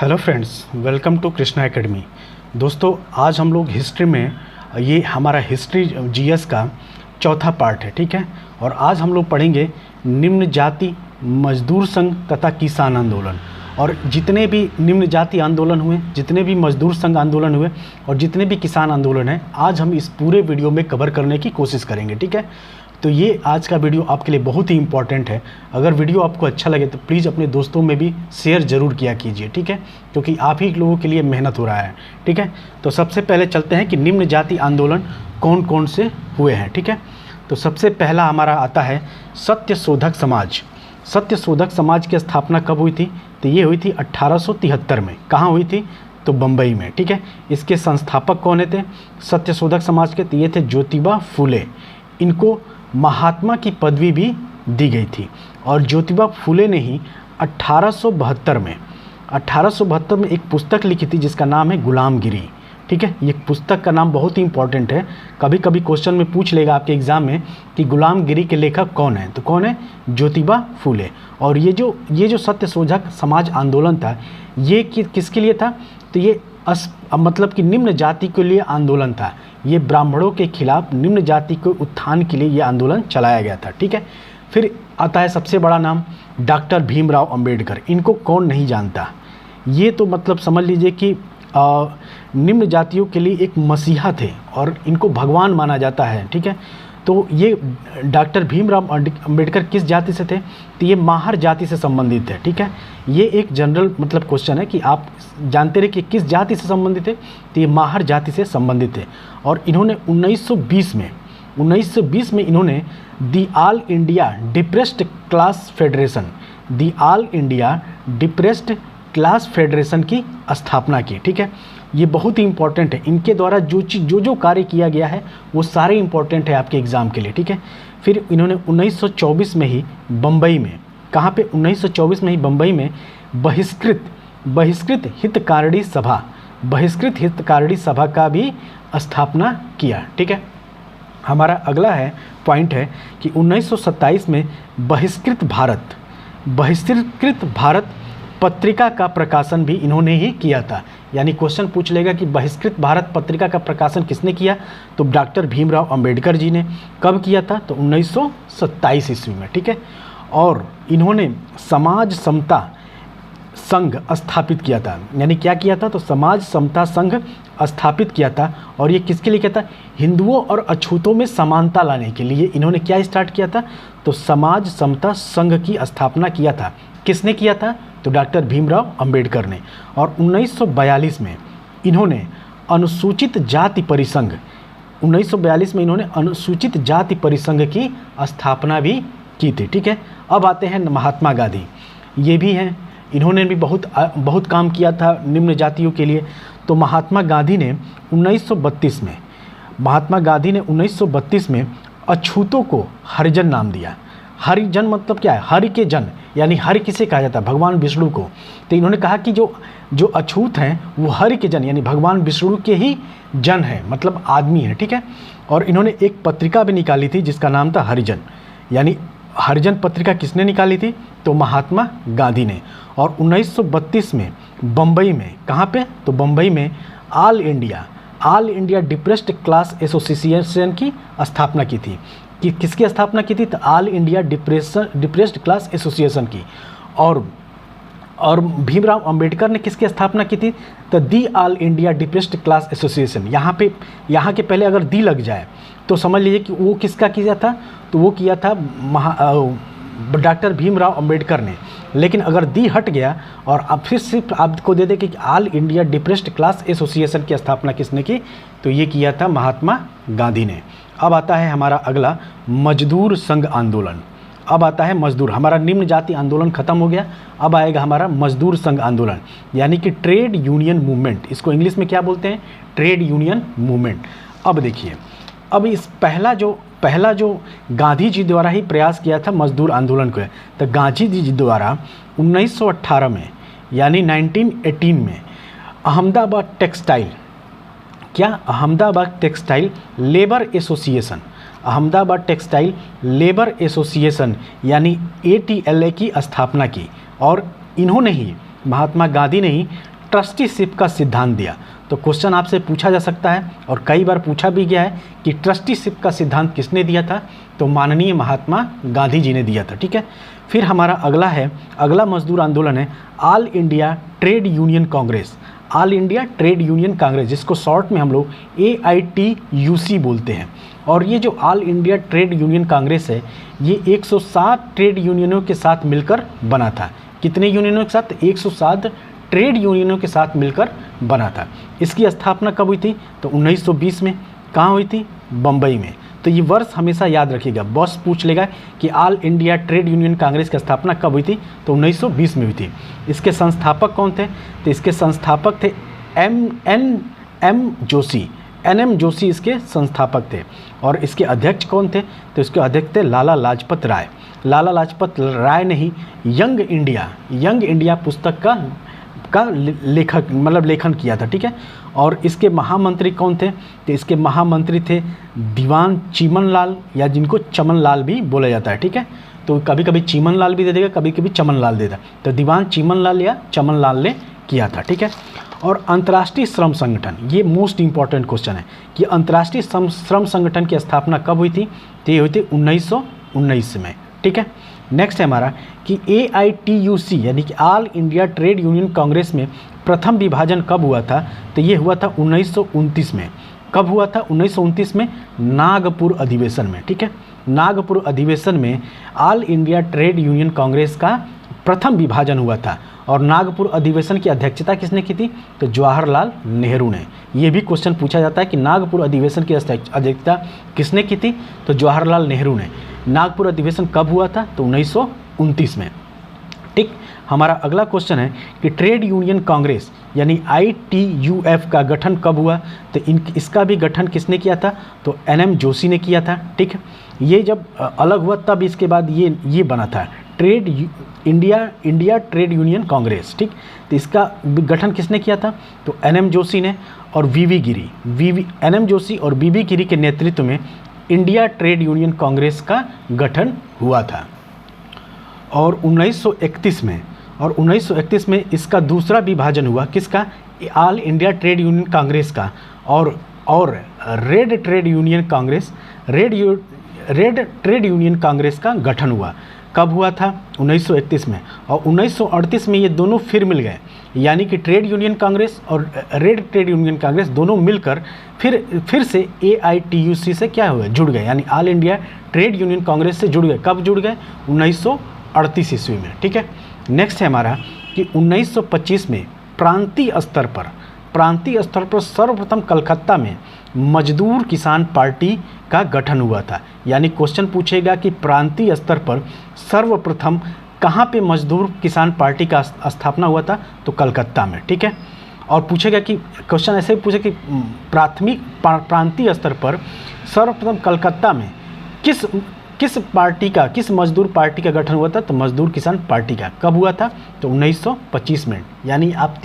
Hello friends, welcome to Krishna academy. दोस्तों, आज हम लोग हिस्ट्री में ये हमारा हिस्ट्री जीएस का चौथा पार्ट है, ठीक है। और आज हम लोग पढ़ेंगे निम्न जाति मजदूर संघ तथा किसान आंदोलन। और जितने भी निम्न जाति आंदोलन हुए, जितने भी मजदूर संघ आंदोलन हुए और जितने भी किसान आंदोलन हैं, आज हम इस पूरे वीडियो में कवर करने की कोशिश करेंगे, ठीक है। तो ये आज का वीडियो आपके लिए बहुत ही इंपॉर्टेंट है। अगर वीडियो आपको अच्छा लगे तो प्लीज़ अपने दोस्तों में भी शेयर ज़रूर किया कीजिए, ठीक है, क्योंकि आप ही लोगों के लिए मेहनत हो रहा है, ठीक है। तो सबसे पहले चलते हैं कि निम्न जाति आंदोलन कौन कौन से हुए हैं, ठीक है। तो सबसे पहला हमारा आता है सत्य शोधक समाज। सत्य शोधक समाज की स्थापना कब हुई थी? तो ये हुई थी 1873 में। कहाँ हुई थी? तो बम्बई में, ठीक है। इसके संस्थापक कौन थे सत्य शोधक समाज के? तो ये थे ज्योतिबा फुले। इनको महात्मा की पदवी भी दी गई थी। और ज्योतिबा फुले ने ही 1872 में एक पुस्तक लिखी थी जिसका नाम है गुलामगिरी, ठीक है। ये पुस्तक का नाम बहुत ही इंपॉर्टेंट है। कभी कभी क्वेश्चन में पूछ लेगा आपके एग्ज़ाम में कि गुलामगिरी के लेखक कौन है, तो कौन है? ज्योतिबा फुले। और ये जो सत्य शोधक समाज आंदोलन था, ये किसके लिए था? तो ये मतलब कि निम्न जाति के लिए आंदोलन था। ये ब्राह्मणों के खिलाफ निम्न जाति के उत्थान के लिए ये आंदोलन चलाया गया था, ठीक है। फिर आता है सबसे बड़ा नाम डॉक्टर भीमराव अंबेडकर। इनको कौन नहीं जानता? ये तो मतलब समझ लीजिए कि निम्न जातियों के लिए एक मसीहा थे और इनको भगवान माना जाता है, ठीक है। तो ये डॉक्टर भीमराव अंबेडकर किस जाति से थे? तो ये माहर जाति से संबंधित है, ठीक है। ये एक जनरल मतलब क्वेश्चन है कि आप जानते रहे कि किस जाति से संबंधित है। तो ये माहर जाति से संबंधित है। और इन्होंने 1920 में इन्होंने the all India depressed class federation की स्थापना की, ठीक है। ये बहुत ही इंपॉर्टेंट है। इनके द्वारा जो कार्य किया गया है वो सारे इंपॉर्टेंट है आपके एग्ज़ाम के लिए, ठीक है। फिर इन्होंने 1924 में ही बम्बई में, कहाँ पे? 1924 में ही बम्बई में बहिष्कृत हितकारिणी सभा का भी स्थापना किया, ठीक है। हमारा अगला पॉइंट है कि 1927 में बहिष्कृत भारत पत्रिका का प्रकाशन भी इन्होंने ही किया था। यानी क्वेश्चन पूछ लेगा कि बहिष्कृत भारत पत्रिका का प्रकाशन किसने किया? तो डॉक्टर भीमराव अंबेडकर जी ने। कब किया था? तो 1927 ईस्वी में, ठीक है। और इन्होंने समाज समता संघ स्थापित किया था। यानी क्या किया था? तो समाज समता संघ स्थापित किया था। और ये किसके लिए किया था? हिंदुओं और अछूतों में समानता लाने के लिए इन्होंने क्या स्टार्ट किया था? तो समाज समता संघ की स्थापना किया था। किसने किया था? तो डॉक्टर भीमराव अंबेडकर ने। और 1942 में इन्होंने अनुसूचित जाति परिसंघ की स्थापना भी की थी, ठीक है। अब आते हैं महात्मा गांधी। ये भी हैं, इन्होंने भी बहुत काम किया था निम्न जातियों के लिए। तो महात्मा गांधी ने 1932 में अछूतों को हरिजन नाम दिया। हरिजन मतलब क्या है? हरि के जन, यानी हरि किसे कहा जाता है? भगवान विष्णु को। तो इन्होंने कहा कि जो अछूत हैं वो हरि के जन यानी भगवान विष्णु के ही जन है, मतलब आदमी है, ठीक है। और इन्होंने एक पत्रिका भी निकाली थी जिसका नाम था हरिजन। यानी हरिजन पत्रिका किसने निकाली थी? तो महात्मा गांधी ने। और 1932 में बम्बई में, कहाँ पे? तो बम्बई में all India depressed class association की स्थापना की थी। कि किसकी स्थापना की थी? तो all India depressed class association की। और भीमराव अंबेडकर ने किसकी स्थापना की थी? तो the all India depressed class association. यहाँ के पहले अगर दी लग जाए तो समझ लीजिए कि वो किसका किया था? तो वो किया था डॉक्टर भीमराव अंबेडकर ने। लेकिन अगर दी हट गया और अब फिर सिर्फ आपको दे दे कि all India depressed class association की स्थापना किसने की? तो ये किया था महात्मा गांधी ने। अब आता है हमारा अगला मजदूर संघ आंदोलन। अब आता है मजदूर। हमारा निम्न जाति आंदोलन खत्म हो गया। अब आएगा हमारा मजदूर संघ आंदोलन, यानी कि ट्रेड यूनियन मूवमेंट। इसको इंग्लिश में क्या बोलते हैं? Trade union movement. अब देखिए, अब इस पहला जो गांधी जी द्वारा ही प्रयास किया था मजदूर आंदोलन को, तो गांधी जी द्वारा 1918 में यानी 1918 में अहमदाबाद टेक्सटाइल लेबर एसोसिएशन यानी ATLA की स्थापना की। और इन्होंने ही, महात्मा गांधी ने ही ट्रस्टीशिप का सिद्धांत दिया। तो क्वेश्चन आपसे पूछा जा सकता है और कई बार पूछा भी गया है कि ट्रस्टीशिप का सिद्धांत किसने दिया था, तो माननीय महात्मा गांधी जी ने दिया था। ठीक है, फिर हमारा अगला मजदूर आंदोलन है all India trade union Congress. All India trade union Congress, जिसको शॉर्ट में हम लोग AITUC बोलते हैं। और ये जो all India trade union Congress है, ये 107 ट्रेड यूनियनों के साथ मिलकर बना था। कितने यूनियनों के साथ? 107 ट्रेड यूनियनों के साथ मिलकर बना था। इसकी स्थापना कब हुई थी? तो 1920 में। कहाँ हुई थी? बम्बई में। तो ये वर्ष हमेशा याद रखिएगा, बॉस पूछ लेगा कि all India trade union Congress की स्थापना कब हुई थी, तो 1920 में हुई थी। इसके संस्थापक कौन थे? तो इसके संस्थापक थे NM जोशी। NM जोशी इसके संस्थापक थे। और इसके अध्यक्ष कौन थे? तो इसके अध्यक्ष थे लाला लाजपत राय। लाला लाजपत राय ने ही यंग इंडिया पुस्तक का लेखन किया था। ठीक है, और इसके महामंत्री कौन थे? तो इसके महामंत्री थे दीवान चीमन लाल, या जिनको चमन लाल भी बोला जाता है। ठीक है, तो कभी कभी चीमन लाल भी दे देगा, कभी कभी चमन लाल देगा, तो दीवान चीमन लाल या चमन लाल ने किया था। ठीक है, और अंतर्राष्ट्रीय श्रम संगठन, ये मोस्ट इंपॉर्टेंट क्वेश्चन है कि अंतर्राष्ट्रीय श्रम संगठन की स्थापना कब हुई थी? तो ये हुई थी 1919 में। ठीक है, नेक्स्ट है हमारा कि AITUC यानी कि all India trade union Congress में प्रथम विभाजन कब हुआ था? तो ये हुआ था 1929 में। कब हुआ था? 1929 में, नागपुर अधिवेशन में। ठीक है, नागपुर अधिवेशन में all India trade union Congress का प्रथम विभाजन हुआ था। और नागपुर अधिवेशन की अध्यक्षता किसने की थी? तो जवाहरलाल नेहरू ने। ये भी क्वेश्चन पूछा जाता है कि नागपुर अधिवेशन की अध्यक्षता किसने की थी? तो जवाहरलाल नेहरू ने। नागपुर अधिवेशन कब हुआ था? तो 1929 में। ठीक, हमारा अगला क्वेश्चन है कि ट्रेड यूनियन कांग्रेस यानी ITUF का गठन कब हुआ? तो इसका भी गठन किसने किया था? तो NM जोशी ने किया था। ठीक है, ये जब अलग हुआ तब इसके बाद ये बना था इंडिया ट्रेड यूनियन कांग्रेस। ठीक, तो इसका गठन किसने किया था? तो NM जोशी ने और VV गिरी। NM जोशी और VV गिरी के नेतृत्व में इंडिया ट्रेड यूनियन कांग्रेस का गठन हुआ था। और 1931 में इसका दूसरा विभाजन हुआ। किसका? All India trade union Congress का। और रेड ट्रेड यूनियन कांग्रेस का गठन हुआ। कब हुआ था? 1931 में। और 1938 में ये दोनों फिर मिल गए, यानी कि ट्रेड यूनियन कांग्रेस और रेड ट्रेड यूनियन कांग्रेस दोनों मिलकर फिर से AITUC से क्या हुए? जुड़ गए, यानी all India trade union Congress से जुड़ गए। कब जुड़ गए? 1938 ईस्वी में। ठीक है, नेक्स्ट है हमारा कि 1925 में प्रांतीय स्तर पर सर्वप्रथम कलकत्ता में मजदूर किसान पार्टी का गठन हुआ था। यानी क्वेश्चन पूछेगा कि प्रांतीय स्तर पर सर्वप्रथम कहाँ पे मजदूर किसान पार्टी का स्थापना हुआ था? तो कलकत्ता में। ठीक है, और पूछेगा कि क्वेश्चन ऐसे भी पूछे कि प्रांतीय स्तर पर सर्वप्रथम कलकत्ता में किस मजदूर पार्टी का गठन हुआ था? तो मजदूर किसान पार्टी का। कब हुआ था? तो 1925 में। यानी आप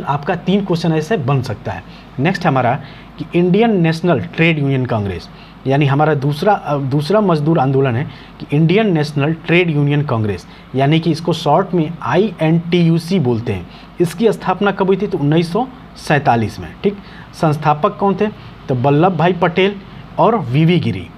आपका 3 क्वेश्चन ऐसे बन सकता है। नेक्स्ट हमारा कि Indian national trade union Congress, यानी हमारा दूसरा मजदूर आंदोलन है कि Indian national trade union Congress, यानी कि इसको शॉर्ट में INTUC बोलते हैं। इसकी स्थापना कब हुई थी? तो 1947 में। ठीक, संस्थापक कौन थे? तो वल्लभ भाई पटेल और VV गिरी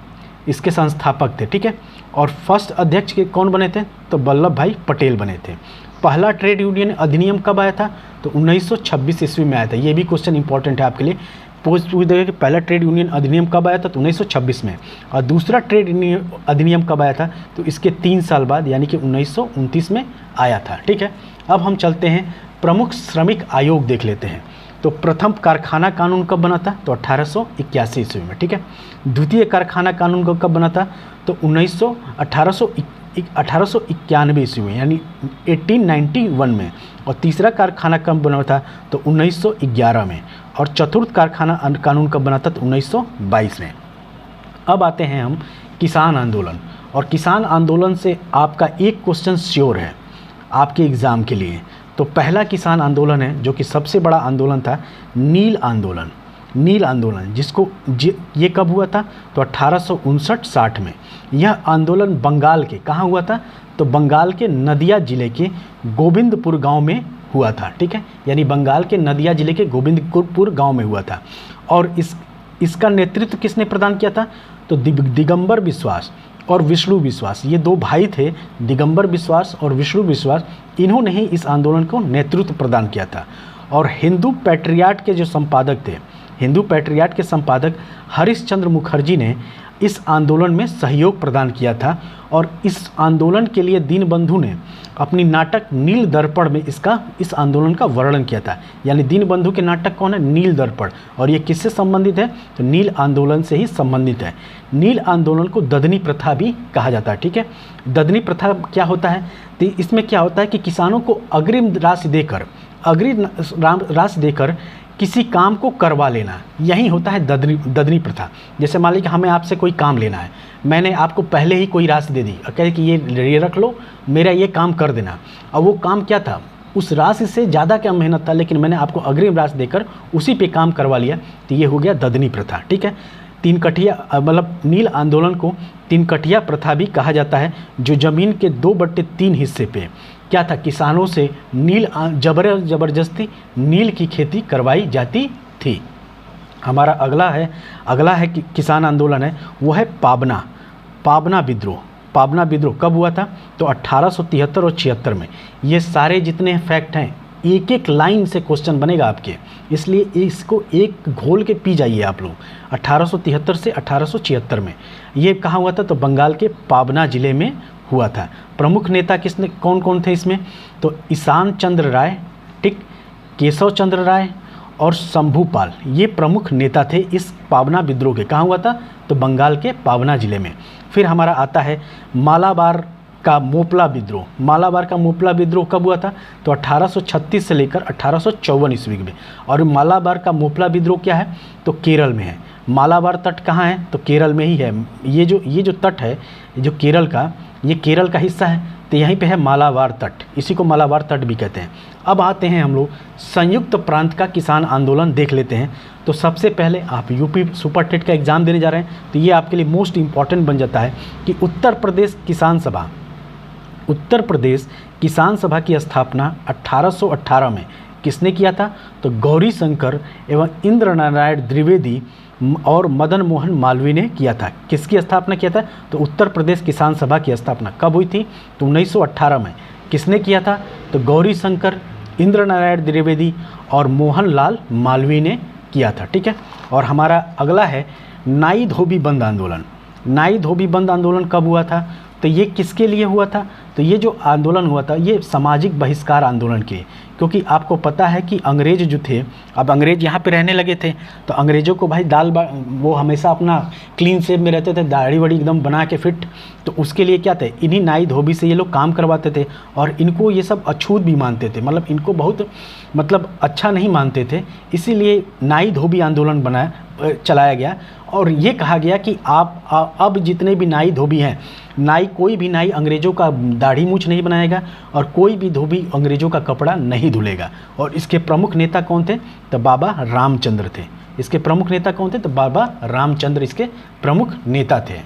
इसके संस्थापक थे। ठीक है, और फर्स्ट अध्यक्ष के कौन बने थे? तो वल्लभ भाई पटेल बने थे। पहला ट्रेड यूनियन अधिनियम कब आया था? तो 1926 ईस्वी में आया था। ये भी क्वेश्चन इंपॉर्टेंट है आपके लिए, पूछ देगा कि पहला ट्रेड यूनियन अधिनियम कब आया था? तो 1926 में। और दूसरा ट्रेड यूनियन अधिनियम कब आया था? तो इसके 3 साल बाद, यानी कि 1929 में आया था। ठीक है, अब हम चलते हैं प्रमुख श्रमिक आयोग देख लेते हैं। तो प्रथम कारखाना कानून कब बना था? तो 1881 ईस्वी में। ठीक है, द्वितीय कारखाना कानून कब बना था? तो 1891 ईस्वी में, यानी 1891 में। और तीसरा कारखाना कब बना था? तो 1911 में। और चतुर्थ कारखाना कानून कब बना था? तो 1922 में। अब आते हैं हम किसान आंदोलन, और किसान आंदोलन से आपका एक क्वेश्चन श्योर है आपके एग्ज़ाम के लिए। तो पहला किसान आंदोलन है जो कि सबसे बड़ा आंदोलन था, नील आंदोलन। जिसको ये कब हुआ था? तो 1859-60 में। यह आंदोलन बंगाल के कहाँ हुआ था? तो बंगाल के नदिया जिले के गोविंदपुर गांव में हुआ था, ठीक है, यानी बंगाल के नदिया जिले के गोविंदपुर गांव में हुआ था। और इसका नेतृत्व किसने प्रदान किया था? तो दिगंबर बिश्वास और विष्णु विश्वास, ये दो भाई थे, दिगंबर बिश्वास और विष्णु विश्वास, इन्होंने ही इस आंदोलन को नेतृत्व प्रदान किया था। और हिंदू पैट्रियाट के जो संपादक थे, हिंदू पैट्रियाट के संपादक हरिश्चंद्र मुखर्जी ने इस आंदोलन में सहयोग प्रदान किया था। और इस आंदोलन के लिए दीनबंधु ने अपनी नाटक नील दर्पण में इस आंदोलन का वर्णन किया था। यानी दीनबंधु के नाटक कौन है? नील दर्पण। और ये किससे संबंधित है? तो नील आंदोलन से ही संबंधित है। नील आंदोलन को ददनी प्रथा भी कहा जाता है, ठीक है। ददनी प्रथा क्या होता है? तो इसमें क्या होता है कि किसानों को अग्रिम राशि देकर किसी काम को करवा लेना, यही होता है ददनी प्रथा। जैसे मान लीजिए हमें आपसे कोई काम लेना है, मैंने आपको पहले ही कोई राशि दे दी और कहे कि ये रख लो, मेरा ये काम कर देना। अब वो काम क्या था? उस राशि से ज़्यादा क्या मेहनत था, लेकिन मैंने आपको अग्रिम राशि देकर उसी पे काम करवा लिया, तो ये हो गया ददनी प्रथा, ठीक है। तीन कठिया मतलब नील आंदोलन को तीन कठिया प्रथा भी कहा जाता है, जो ज़मीन के 2/3 हिस्से पे क्या था? किसानों से जबरदस्ती नील की खेती करवाई जाती थी। हमारा अगला है कि किसान आंदोलन है, वो है पाबना विद्रोह। पाबना विद्रोह कब हुआ था? तो 1873 और 76 में। ये सारे जितने फैक्ट हैं, एक एक लाइन से क्वेश्चन बनेगा आपके, इसलिए इसको एक घोल के पी जाइए आप लोग। 1873 से 1876 में ये कहाँ हुआ था? तो बंगाल के पाबना जिले में हुआ था। प्रमुख नेता कौन कौन थे इसमें? तो ईशान चंद्र राय, ठीक, केशव चंद्र राय और शंभूपाल, ये प्रमुख नेता थे इस पाबना विद्रोह के। कहाँ हुआ था? तो बंगाल के पाबना जिले में। फिर हमारा आता है मालाबार का मोपला विद्रोह। मालाबार का मोपला विद्रोह कब हुआ था? तो 1836 से लेकर 1854 ईस्वी में। और मालाबार का मोपला विद्रोह क्या है? तो केरल में है। मालाबार तट कहाँ है? तो केरल में ही है। ये जो तट है, जो केरल का, ये केरल का हिस्सा है, तो यहीं पे है मालाबार तट, इसी को मालाबार तट भी कहते हैं। अब आते हैं हम लोग संयुक्त प्रांत का किसान आंदोलन देख लेते हैं। तो सबसे पहले आप यूपी सुपर टेट का एग्ज़ाम देने जा रहे हैं, तो ये आपके लिए मोस्ट इम्पॉर्टेंट बन जाता है कि उत्तर प्रदेश किसान सभा की स्थापना 1818 में किसने किया था? तो गौरी शंकर एवं इंद्र नारायण द्विवेदी और मदन मोहन मालवीय ने किया था। किसकी स्थापना किया था? तो उत्तर प्रदेश किसान सभा की स्थापना कब हुई थी? तो 1918 में। किसने किया था? तो गौरी शंकर, इंद्र नारायण द्विवेदी और मोहनलाल मालवीय ने किया था, ठीक है। और हमारा अगला है नाई धोबी बंद आंदोलन। नाई धोबी बंद आंदोलन कब हुआ था? तो ये किसके लिए हुआ था? तो ये जो आंदोलन हुआ था, ये सामाजिक बहिष्कार आंदोलन के, क्योंकि आपको पता है कि अंग्रेज जो थे, अब अंग्रेज यहाँ पे रहने लगे थे, तो अंग्रेज़ों को भाई वो हमेशा अपना क्लीन शेव में रहते थे, दाढ़ी वड़ी एकदम बना के फिट, तो उसके लिए क्या थे, इन्हीं नाई धोबी से ये लोग काम करवाते थे। और इनको ये सब अछूत भी मानते थे, मतलब इनको बहुत अच्छा नहीं मानते थे, इसीलिए नाई धोबी आंदोलन चलाया गया। और ये कहा गया कि आप अब जितने भी नाई धोबी हैं, कोई भी नाई अंग्रेज़ों का दाढ़ी मूछ नहीं बनाएगा और कोई भी धोबी अंग्रेज़ों का कपड़ा नहीं धुलेगा। और इसके प्रमुख नेता कौन थे? तो बाबा रामचंद्र थे। इसके प्रमुख नेता कौन थे? तो बाबा रामचंद्र इसके प्रमुख नेता थे।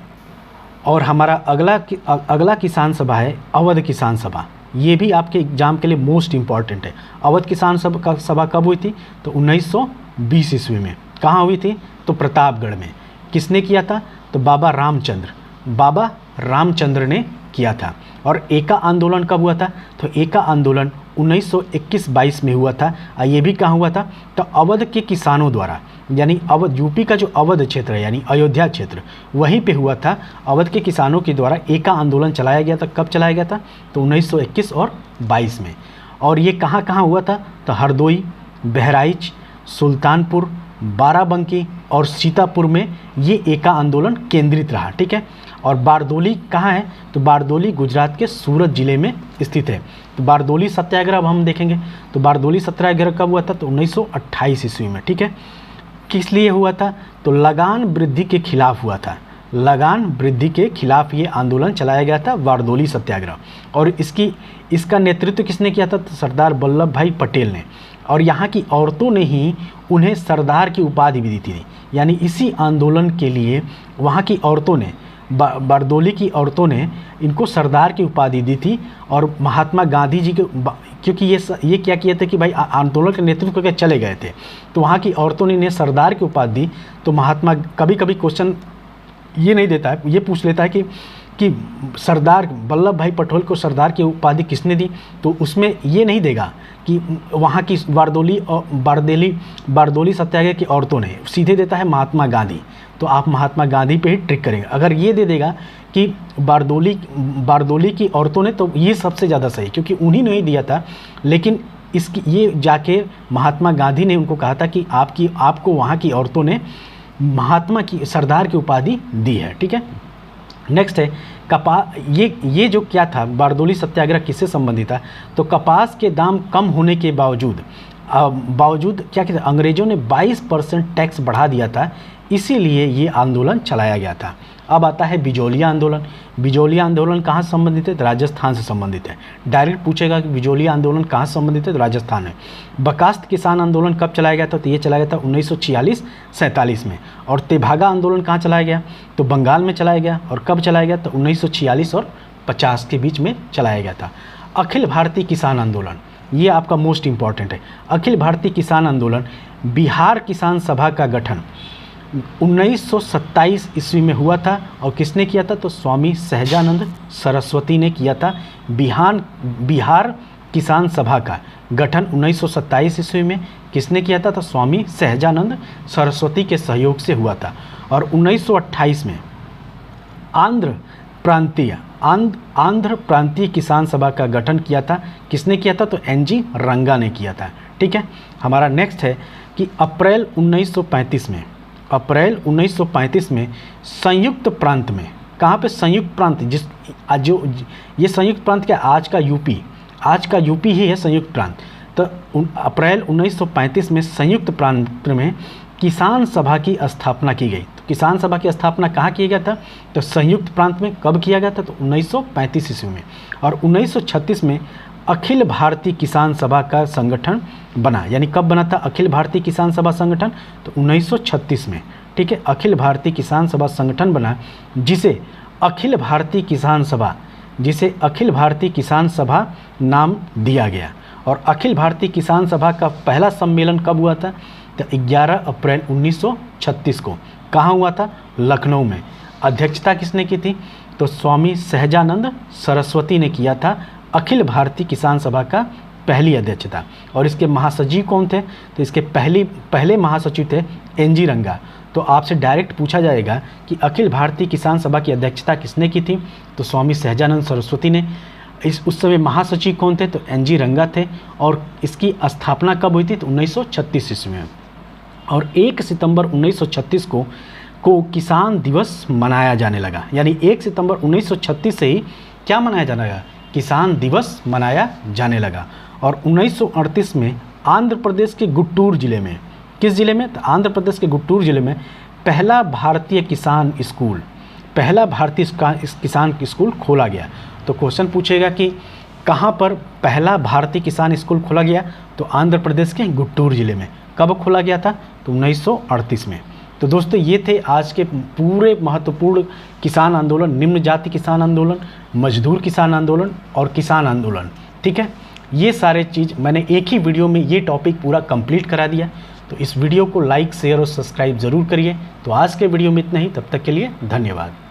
और हमारा अगला किसान सभा है अवध किसान सभा। ये भी आपके एग्जाम के लिए मोस्ट इम्पॉर्टेंट है। अवध किसान सभा कब हुई थी? तो 1920 ईस्वी में। कहाँ हुई थी? तो प्रतापगढ़ में। किसने किया था? तो बाबा रामचंद्र ने किया था। और एका आंदोलन कब हुआ था? तो एका आंदोलन 1921-22 में हुआ था। ये भी कहाँ हुआ था? तो अवध के किसानों द्वारा, यानी अवध, यूपी का जो अवध क्षेत्र है यानी अयोध्या क्षेत्र, वहीं पे हुआ था। अवध के किसानों के द्वारा एका आंदोलन चलाया गया था। कब चलाया गया था? तो 1921 और 22 में। और ये कहाँ कहाँ हुआ था? तो हरदोई, बहराइच, सुल्तानपुर, बाराबंकी और सीतापुर में ये एका आंदोलन केंद्रित रहा, ठीक है। और बारदोली कहाँ है? तो बारदोली गुजरात के सूरत जिले में स्थित है। तो बारदोली सत्याग्रह अब हम देखेंगे। तो बारदोली सत्याग्रह कब हुआ था? तो 1928 ईस्वी में, ठीक है। किस लिए हुआ था? तो लगान वृद्धि के खिलाफ हुआ था। लगान वृद्धि के खिलाफ ये आंदोलन चलाया गया था, बारदोली सत्याग्रह। और इसका नेतृत्व किसने किया था? तो सरदार वल्लभ भाई पटेल ने। और यहाँ की औरतों ने ही उन्हें सरदार की उपाधि भी दी थी। यानी इसी आंदोलन के लिए वहाँ की औरतों ने, बारदोली की औरतों ने इनको सरदार की उपाधि दी थी। और महात्मा गांधी जी क्योंकि ये क्या किया था कि भाई आंदोलन का नेतृत्व करके चले गए थे, तो वहाँ की औरतों ने इन्हें सरदार की उपाधि दी। तो महात्मा कभी कभी क्वेश्चन ये नहीं देता है, ये पूछ लेता है कि सरदार वल्लभ भाई पटेल को सरदार की उपाधि किसने दी, तो उसमें ये नहीं देगा कि वहाँ की बारदोली और बारदोली सत्याग्रह की औरतों ने, सीधे देता है महात्मा गांधी। तो आप महात्मा गांधी पे ही ट्रिक करेंगे। अगर ये दे देगा कि बारदोली की औरतों ने, तो ये सबसे ज़्यादा सही, क्योंकि उन्हीं ने ही दिया था। लेकिन इसकी ये जाके महात्मा गांधी ने उनको कहा था कि आपको वहाँ की औरतों ने महात्मा की सरदार की उपाधि दी है। ठीक है, नेक्स्ट है ये जो क्या था, बारदोली सत्याग्रह किससे संबंधित था, तो कपास के दाम कम होने के बावजूद क्या कहते हैं, अंग्रेज़ों ने 22% टैक्स बढ़ा दिया था, इसीलिए ये आंदोलन चलाया गया था। अब आता है बिजोलिया आंदोलन। बिजोलिया आंदोलन कहाँ से संबंधित है, तो राजस्थान से संबंधित है। डायरेक्ट पूछेगा कि बिजोलिया आंदोलन कहाँ से संबंधित है, तो राजस्थान है। बर्खास्त किसान आंदोलन कब चलाया गया था, तो ये चलाया गया था 1946-47 में। और तेभागा आंदोलन कहाँ चलाया गया, तो बंगाल में चलाया गया। और कब चलाया गया, तो 1946 और 50 के बीच में चलाया गया था। अखिल भारतीय किसान आंदोलन, ये आपका मोस्ट इम्पॉर्टेंट है। अखिल भारतीय किसान आंदोलन, बिहार किसान सभा का गठन 1927 ईस्वी में हुआ था। और किसने किया था, तो स्वामी सहजानंद सरस्वती ने किया था। बिहार किसान सभा का गठन 1927 ईस्वी में किसने किया था, तो स्वामी सहजानंद सरस्वती के सहयोग से हुआ था। और 1928 में आंध्र प्रांतीय किसान सभा का गठन किया था। किसने किया था, तो NG रंगा ने किया था। ठीक है, हमारा नेक्स्ट है कि अप्रैल 1935 में संयुक्त प्रांत में, कहाँ पे संयुक्त प्रांत, ये संयुक्त प्रांत क्या, आज का यूपी ही है संयुक्त प्रांत। तो अप्रैल 1935 में संयुक्त प्रांत में किसान सभा की स्थापना की गई। तो किसान सभा की स्थापना कहाँ किया गया था, तो संयुक्त प्रांत में। कब किया गया था, तो 1935 ईस्वी में। और 1936 में अखिल भारतीय किसान सभा का संगठन बना। यानी कब बना था अखिल भारतीय किसान सभा संगठन, तो 1936 में। ठीक है, अखिल भारतीय किसान सभा संगठन बना, जिसे अखिल भारतीय किसान सभा नाम दिया गया। और अखिल भारतीय किसान सभा का पहला सम्मेलन कब हुआ था, तो 11 अप्रैल 1936 को। कहाँ हुआ था, लखनऊ में। अध्यक्षता किसने की थी, तो स्वामी सहजानंद सरस्वती ने किया था अखिल भारतीय किसान सभा का पहली अध्यक्षता। और इसके महासचिव कौन थे, तो इसके पहले महासचिव थे NG रंगा। तो आपसे डायरेक्ट पूछा जाएगा कि अखिल भारतीय किसान सभा की अध्यक्षता किसने की थी, तो स्वामी सहजानंद सरस्वती ने। उस समय महासचिव कौन थे, तो NG रंगा थे। और इसकी स्थापना कब हुई थी, तो 1936 ईस्वी में। और 1 सितंबर 1936 को किसान दिवस मनाया जाने लगा। यानी 1 सितंबर 1936 से ही क्या मनाया जाने लगा, किसान दिवस मनाया जाने लगा। और 1938 में आंध्र प्रदेश के गुट्टूर ज़िले में, किस ज़िले में, तो आंध्र प्रदेश के गुट्टूर ज़िले में पहला भारतीय किसान स्कूल खोला गया। तो क्वेश्चन पूछेगा कि कहाँ पर पहला भारतीय किसान स्कूल खोला गया, तो आंध्र प्रदेश के गुट्टूर ज़िले में। कब खोला गया था, तो 1938 में। तो दोस्तों ये थे आज के पूरे महत्वपूर्ण किसान आंदोलन, निम्न जाति किसान आंदोलन, मजदूर किसान आंदोलन और किसान आंदोलन। ठीक है, ये सारे चीज़ मैंने एक ही वीडियो में ये टॉपिक पूरा कंप्लीट करा दिया। तो इस वीडियो को लाइक, शेयर और सब्सक्राइब ज़रूर करिए। तो आज के वीडियो में इतना ही, तब तक के लिए धन्यवाद।